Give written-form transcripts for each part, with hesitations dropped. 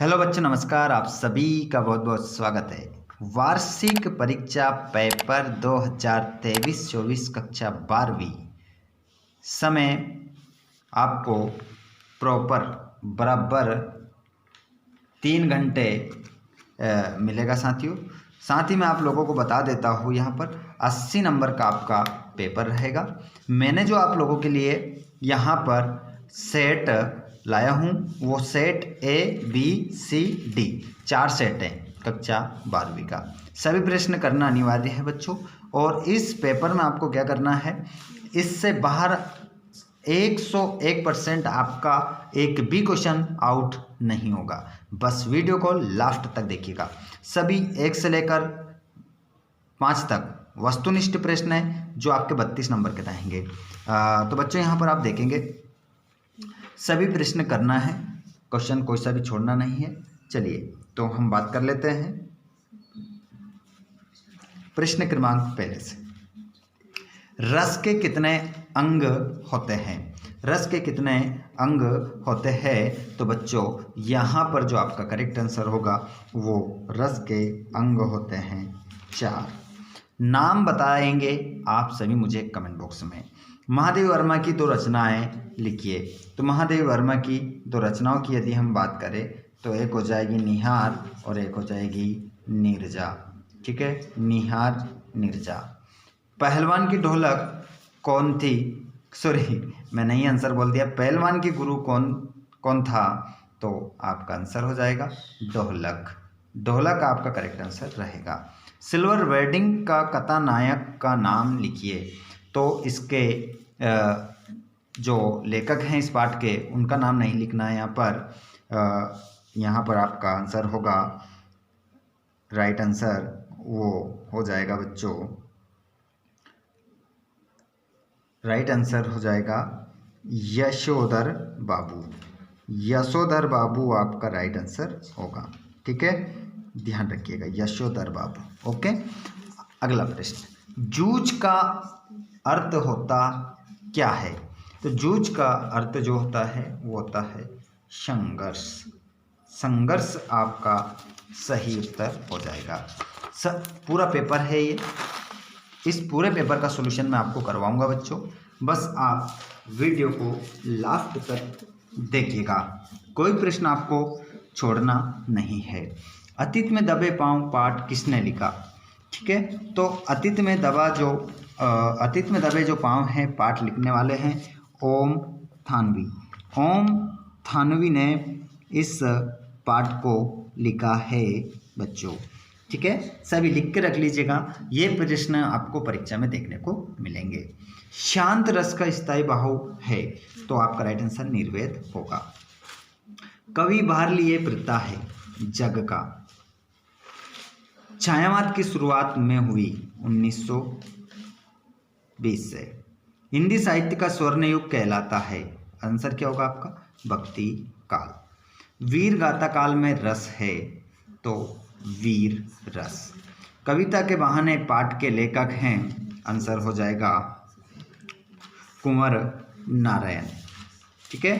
Hello बच्चों, नमस्कार। आप सभी का बहुत बहुत स्वागत है। वार्षिक परीक्षा पेपर 2023-24 कक्षा 12वीं समय आपको प्रॉपर बराबर 3 घंटे मिलेगा साथियों। साथ ही मैं आप लोगों को बता देता हूँ, यहाँ पर 80 नंबर का आपका पेपर रहेगा। मैंने जो आप लोगों के लिए यहाँ पर सेट लाया हूँ वो सेट ABCD 4 सेट हैं कक्षा 12वीं का। सभी प्रश्न करना अनिवार्य है बच्चों। और इस पेपर में आपको क्या करना है, इससे बाहर 101% आपका एक भी क्वेश्चन आउट नहीं होगा। बस वीडियो को लास्ट तक देखिएगा। सभी 1 से लेकर 5 तक वस्तुनिष्ठ प्रश्न है जो आपके 32 नंबर के रहेंगे। तो बच्चों यहाँ पर आप देखेंगे सभी प्रश्न करना है, क्वेश्चन कोई सा भी छोड़ना नहीं है। चलिए तो हम बात कर लेते हैं प्रश्न क्रमांक पहले से। रस के कितने अंग होते हैं? रस के कितने अंग होते हैं? तो बच्चों यहाँ पर जो आपका करेक्ट आंसर होगा वो रस के अंग होते हैं 4। नाम बताएंगे आप सभी मुझे कमेंट बॉक्स में। महादेव वर्मा की 2 रचनाएं लिखिए। तो महादेव वर्मा की 2 रचनाओं की यदि हम बात करें तो एक हो जाएगी निहार और एक हो जाएगी नीरजा। ठीक है, निहार नीरजा। पहलवान की ढोलक कौन थी? सॉरी, मैंने ही आंसर बोल दिया। पहलवान की गुरु कौन था? तो आपका आंसर हो जाएगा ढोलक। ढोलक आपका करेक्ट आंसर रहेगा। सिल्वर वेडिंग का कथानायक का नाम लिखिए। तो इसके जो लेखक हैं इस पाठ के, उनका नाम नहीं लिखना है यहाँ पर। यहाँ पर आपका आंसर होगा, राइट आंसर वो हो जाएगा बच्चों, राइट आंसर हो जाएगा यशोधर बाबू। यशोधर बाबू आपका राइट आंसर होगा। ठीक है, ध्यान रखिएगा, यशोधर बाबू। ओके, अगला प्रश्न। जूझ का अर्थ होता क्या है? तो जूझ का अर्थ जो होता है वो होता है संघर्ष। संघर्ष आपका सही उत्तर हो जाएगा। पूरा पेपर है ये। इस पूरे पेपर का सॉल्यूशन मैं आपको करवाऊंगा बच्चों, बस आप वीडियो को लास्ट तक देखिएगा। कोई प्रश्न आपको छोड़ना नहीं है। अतीत में दबे पांव पाठ किसने लिखा? ठीक है, तो अतीत में दबे जो पांव हैं पाठ लिखने वाले हैं ओम थानवी। ओम थानवी ने इस पाठ को लिखा है बच्चों। ठीक है, सभी लिख के रख लीजिएगा, ये प्रश्न आपको परीक्षा में देखने को मिलेंगे। शांत रस का स्थायी भाव है, तो आपका राइट आंसर निर्वेद होगा। कवि बाहर लिए प्रथा है जग का। छायावाद की शुरुआत में हुई 1920 से। हिंदी साहित्य का स्वर्ण युग कहलाता है। आंसर क्या होगा आपका? भक्ति काल। वीर गाथा काल में रस है, तो वीर रस। कविता के बहाने पाठ के लेखक हैं। आंसर हो जाएगा कुंवर नारायण। ठीक है,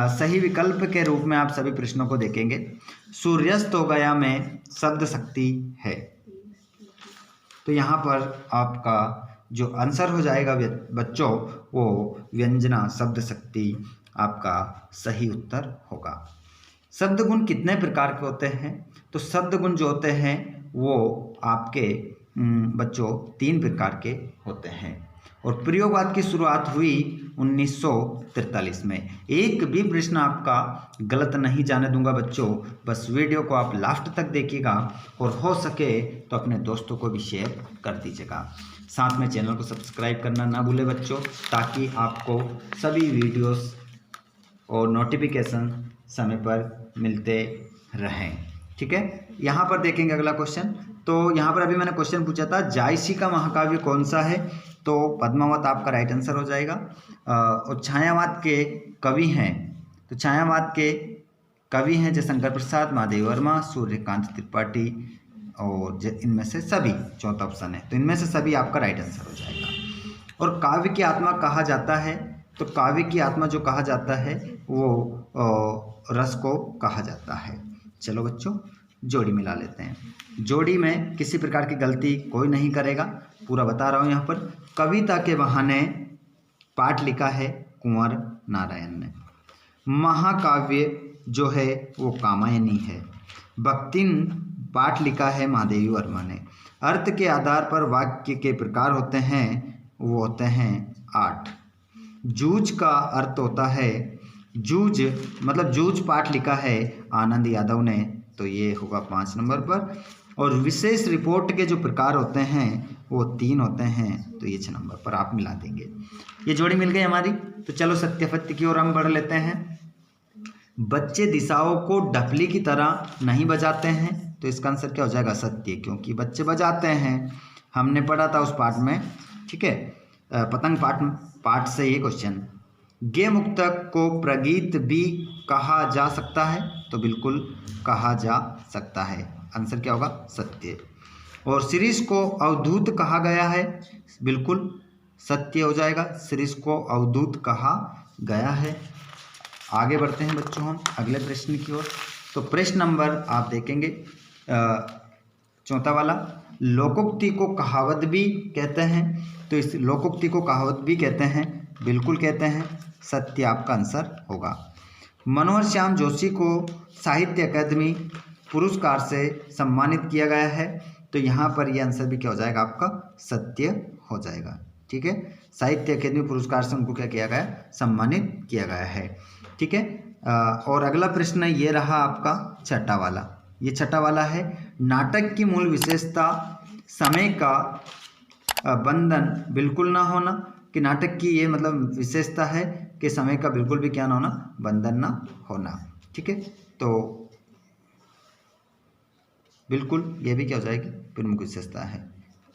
सही विकल्प के रूप में आप सभी प्रश्नों को देखेंगे। सूर्यास्त हो गया में शब्द शक्ति है, तो यहाँ पर आपका जो आंसर हो जाएगा बच्चों वो व्यंजना शब्द शक्ति आपका सही उत्तर होगा। शब्द गुण कितने प्रकार के होते हैं? तो शब्द गुण जो होते हैं वो आपके बच्चों 3 प्रकार के होते हैं। और प्रयोगवाद की शुरुआत हुई 1943 में। एक भी प्रश्न आपका गलत नहीं जाने दूंगा बच्चों, बस वीडियो को आप लास्ट तक देखिएगा और हो सके तो अपने दोस्तों को भी शेयर कर दीजिएगा। साथ में चैनल को सब्सक्राइब करना ना भूले बच्चों, ताकि आपको सभी वीडियोस और नोटिफिकेशन समय पर मिलते रहें। ठीक है, यहाँ पर देखेंगे अगला क्वेश्चन। तो यहाँ पर अभी मैंने क्वेश्चन पूछा था, जायसी का महाकाव्य कौन सा है? तो पद्मावत आपका राइट आंसर हो जाएगा। और छायावाद के कवि हैं, तो छायावाद के कवि हैं जयशंकर प्रसाद, महादेव वर्मा, सूर्यकांत त्रिपाठी, और इनमें से सभी, चौथा ऑप्शन है, तो इनमें से सभी आपका राइट आंसर हो जाएगा। और काव्य की आत्मा कहा जाता है, तो काव्य की आत्मा जो कहा जाता है वो रस को कहा जाता है। चलो बच्चों जोड़ी मिला लेते हैं। जोड़ी में किसी प्रकार की गलती कोई नहीं करेगा, पूरा बता रहा हूँ। यहाँ पर कविता के बहाने पाठ लिखा है कुंवर नारायण ने। महाकाव्य जो है वो कामायनी है। भक्तिन पाठ लिखा है महादेवी वर्मा ने। अर्थ के आधार पर वाक्य के प्रकार होते हैं, वो होते हैं 8। जूझ का अर्थ होता है, जूझ मतलब जूझ पाठ लिखा है आनंद यादव ने, तो ये होगा 5 नंबर पर। और विशेष रिपोर्ट के जो प्रकार होते हैं वो 3 होते हैं, तो ये 6 नंबर पर आप मिला देंगे। ये जोड़ी मिल गई हमारी। तो चलो सत्यापत्ति की ओर हम बढ़ लेते हैं। बच्चे दिशाओं को ढपली की तरह नहीं बजाते हैं, तो इसका आंसर क्या हो जाएगा? सत्य, क्योंकि बच्चे बजाते हैं, हमने पढ़ा था उस पाठ में। ठीक है, पतंग पाठ से ये क्वेश्चन। गे मुक्तक को प्रगीत भी कहा जा सकता है, तो बिल्कुल कहा जा सकता है। आंसर क्या होगा? सत्य। और शिरीष को अवधूत कहा गया है, बिल्कुल सत्य हो जाएगा, शिरीष को अवधूत कहा गया है। आगे बढ़ते हैं बच्चों हम अगले प्रश्न की ओर। तो प्रश्न नंबर आप देखेंगे 4 वाला। लोकोक्ति को कहावत भी कहते हैं, तो इस लोकोक्ति को कहावत भी कहते हैं, बिल्कुल कहते हैं, सत्य आपका आंसर होगा। मनोहर श्याम जोशी को साहित्य अकादमी पुरस्कार से सम्मानित किया गया है, तो यहाँ पर यह आंसर भी क्या हो जाएगा? आपका सत्य हो जाएगा। ठीक है, साहित्य अकादमी पुरस्कार से उनको क्या किया गया? सम्मानित किया गया है। ठीक है, और अगला प्रश्न ये रहा आपका 6 वाला। ये 6 वाला है, नाटक की मूल विशेषता समय का बंधन बिल्कुल ना होना, कि नाटक की ये मतलब विशेषता है कि समय का बिल्कुल भी क्या ना होना? बंधन ना होना। ठीक है, तो बिल्कुल ये भी क्या हो जाएगी? प्रमुख विशेषता है,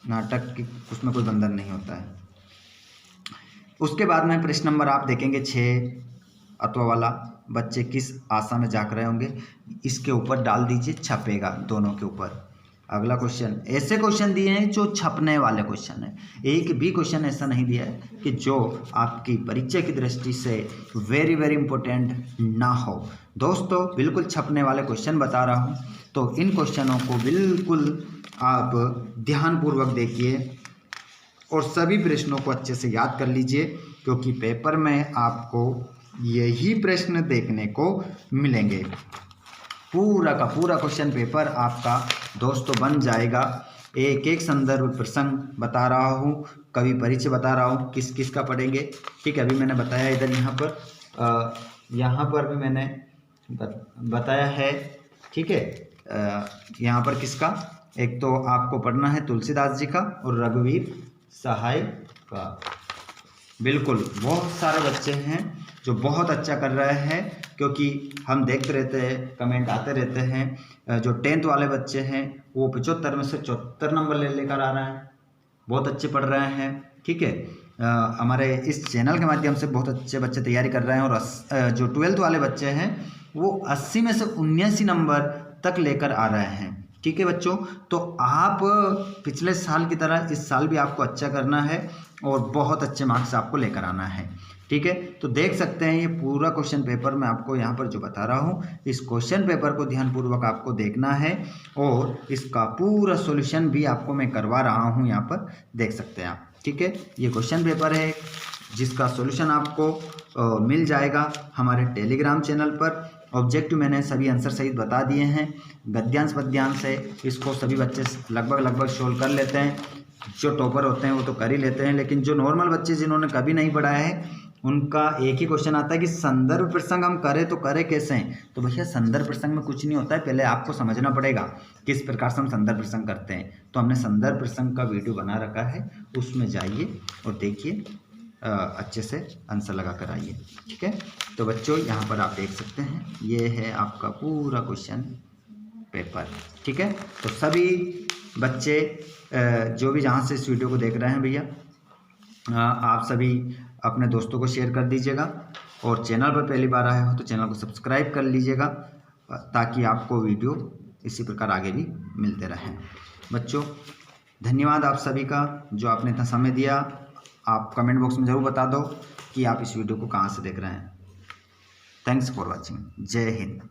नाटक की उसमें कोई बंधन नहीं होता है। उसके बाद में प्रश्न नंबर आप देखेंगे 6 वाला। बच्चे किस आशा में जाग रहे होंगे, इसके ऊपर डाल दीजिए, छपेगा दोनों के ऊपर। अगला क्वेश्चन, ऐसे क्वेश्चन दिए हैं जो छपने वाले क्वेश्चन है, एक भी क्वेश्चन ऐसा नहीं दिया है कि जो आपकी परीक्षा की दृष्टि से वेरी वेरी इंपॉर्टेंट ना हो। दोस्तों बिल्कुल छपने वाले क्वेश्चन बता रहा हूँ, तो इन क्वेश्चनों को बिल्कुल आप ध्यानपूर्वक देखिए और सभी प्रश्नों को अच्छे से याद कर लीजिए, क्योंकि पेपर में आपको यही प्रश्न देखने को मिलेंगे। पूरा का पूरा क्वेश्चन पेपर आपका दोस्तों बन जाएगा। एक एक संदर्भ प्रसंग बता रहा हूँ, कवि परिचय बता रहा हूँ, किस किस का पढ़ेंगे। ठीक है, अभी मैंने बताया इधर यहाँ पर भी मैंने बताया है। ठीक है, यहाँ पर किसका? एक तो आपको पढ़ना है तुलसीदास जी का और रघुवीर सहाय का। बिल्कुल बहुत सारे बच्चे हैं जो बहुत अच्छा कर रहे हैं, क्योंकि हम देखते रहते हैं, कमेंट आते रहते हैं। जो 10th वाले बच्चे हैं वो 75 में से 74 नंबर लेकर आ रहे हैं, बहुत अच्छे पढ़ रहे हैं। ठीक है, हमारे इस चैनल के माध्यम से बहुत अच्छे बच्चे तैयारी कर रहे हैं। और जो 12th वाले बच्चे हैं वो 80 में से 79 नंबर तक लेकर आ रहे हैं। ठीक है बच्चों, तो आप पिछले साल की तरह इस साल भी आपको अच्छा करना है और बहुत अच्छे मार्क्स आपको लेकर आना है। ठीक है, तो देख सकते हैं ये पूरा क्वेश्चन पेपर मैं आपको यहाँ पर जो बता रहा हूँ, इस क्वेश्चन पेपर को ध्यानपूर्वक आपको देखना है और इसका पूरा सॉल्यूशन भी आपको मैं करवा रहा हूँ, यहाँ पर देख सकते हैं आप। ठीक है, ये क्वेश्चन पेपर है जिसका सॉल्यूशन आपको मिल जाएगा हमारे टेलीग्राम चैनल पर। ऑब्जेक्टिव मैंने सभी आंसर सहित बता दिए हैं, गद्यांश पद्यांश है, इसको सभी बच्चे लगभग सोल्व कर लेते हैं। जो टॉपर होते हैं वो तो कर ही लेते हैं, लेकिन जो नॉर्मल बच्चे जिन्होंने कभी नहीं पढ़ाया है उनका एक ही क्वेश्चन आता है कि संदर्भ प्रसंग हम करें तो करें कैसे। तो भैया संदर्भ प्रसंग में कुछ नहीं होता है, पहले आपको समझना पड़ेगा किस प्रकार से हम संदर्भ प्रसंग करते हैं। तो हमने संदर्भ प्रसंग का वीडियो बना रखा है, उसमें जाइए और देखिए, अच्छे से आंसर लगा कर आइए। ठीक है, तो बच्चों यहाँ पर आप देख सकते हैं ये है आपका पूरा क्वेश्चन पेपर। ठीक है, तो सभी बच्चे जो भी जहाँ से इस वीडियो को देख रहे हैं भैया, आप सभी अपने दोस्तों को शेयर कर दीजिएगा और चैनल पर पहली बार आए हो तो चैनल को सब्सक्राइब कर लीजिएगा, ताकि आपको वीडियो इसी प्रकार आगे भी मिलते रहें। बच्चों धन्यवाद आप सभी का जो आपने इतना समय दिया। आप कमेंट बॉक्स में ज़रूर बता दो कि आप इस वीडियो को कहाँ से देख रहे हैं। Thanks for watching. जय हिंद।